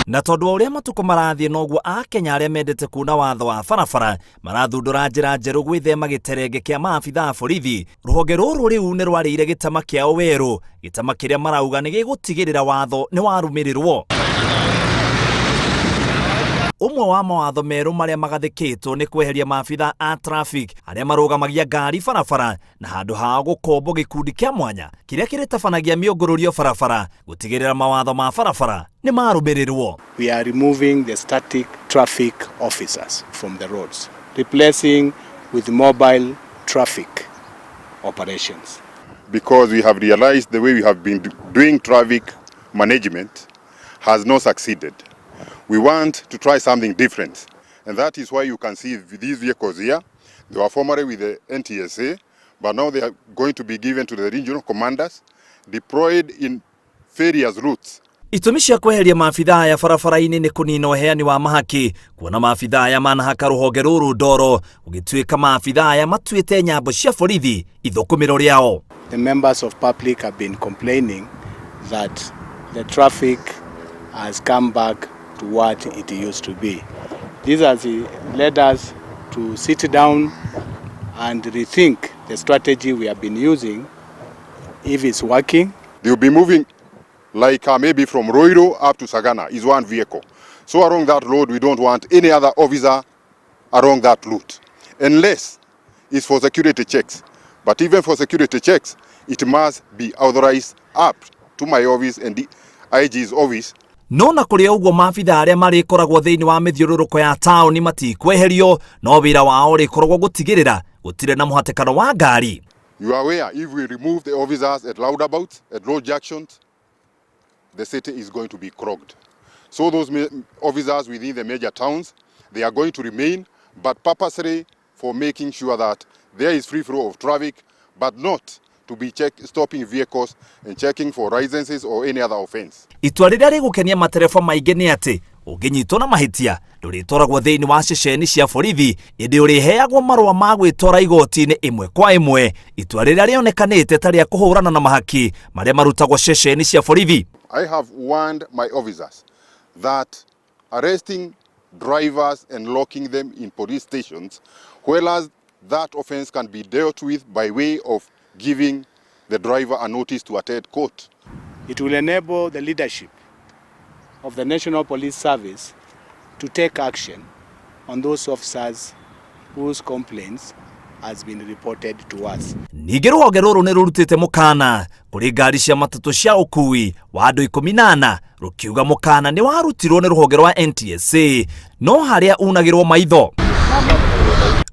Na tondu uria matuko marathie noguo Akenya aria mendete kuna watho wa barabara marathundura njira njeru gwithema giterenge kia maabitha a borithi. Ruhonge ruru riu ni rwarire gitama kiao weru, gitama kiria marauga ni gigutigirira watho ni warumirirwo. Umwe wa mawatho meru maria magathikitwo ni kweheria maabitha a traffic aria marugamagia ngari barabara na handu ha gukombo gikundi kia mwanya kiria kiritabanagia miungururio barabara gutigirira mawatho ma barabara ni marumirirwo. We are removing the static traffic officers from the roads, replacing with mobile traffic operations. Because we have realized the way we have been doing traffic management has not succeeded. We want to try something different, and that is why you can see these vehicles here. They were formerly with the NTSA, but now they are going to be given to the regional commanders, deployed in various routes. Itumi cia kweheria maabitha ya barabara-ini ni kunina uheani wa mahaki, kuona maabitha ya manahaka ruhonge ruru ndoro ugituika maabitha ya matuite nyambo cia borithi ithukumiro riao. The members of public have been complaining that the traffic has come back to what it used to be. This has led us to sit down and rethink the strategy we have been using, if it's working. They will be moving like maybe from Roiro up to Sagana is one vehicle. So along that road we don't want any other officer along that route, unless it's for security checks. But even for security checks, it must be authorized up to my office and the IG's office. No na kuria uguo maabitha aria marikoragwo thiini wa mithiururuko ya tauni matikweherio, no wira wao rikoragwo gutigirira gutire na muhatekano wa ngari. You are aware, if we remove the officers at roundabouts, at road junctions, the city is going to be clogged. So those officers within the major towns, they are going to remain, but purposely for making sure that there is free flow of traffic, but not to be stopping vehicles and checking for licenses or any other offense. Itua riria rigukenia matereba maingi ni ati unginyitwo na mahitia nduritoragwo thiini wa ceceni cia borithi indi uriheagwo marua ma gwitora igoti-ini imwe kwa imwe. Itua riria rionekanite ta ria kuhurana na mahaki maria marutagwo ceceni cia borithi. I have warned my officers that arresting drivers and locking them in police stations, whereas that offense can be dealt with by way of giving the driver a notice to attend court. It will enable the leadership of the National Police Service to take action on those officers whose complaints has been reported to us. Ningĩ ruhonge ruru ni rurutite mukana kuri ngari cia matatu cia ukui wa andu 14 rukiuga mukana ni warutirwo ni ruhonge rwa NTSA no haria unagirwo maitho.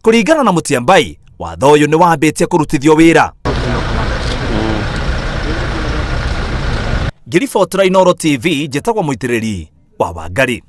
Kuringana na Mutiambai, watho uyu ni wambitie kurutithio wira. Ngiribotera Inooro TV, njĩtagwo Mũitirĩri wa Wangari.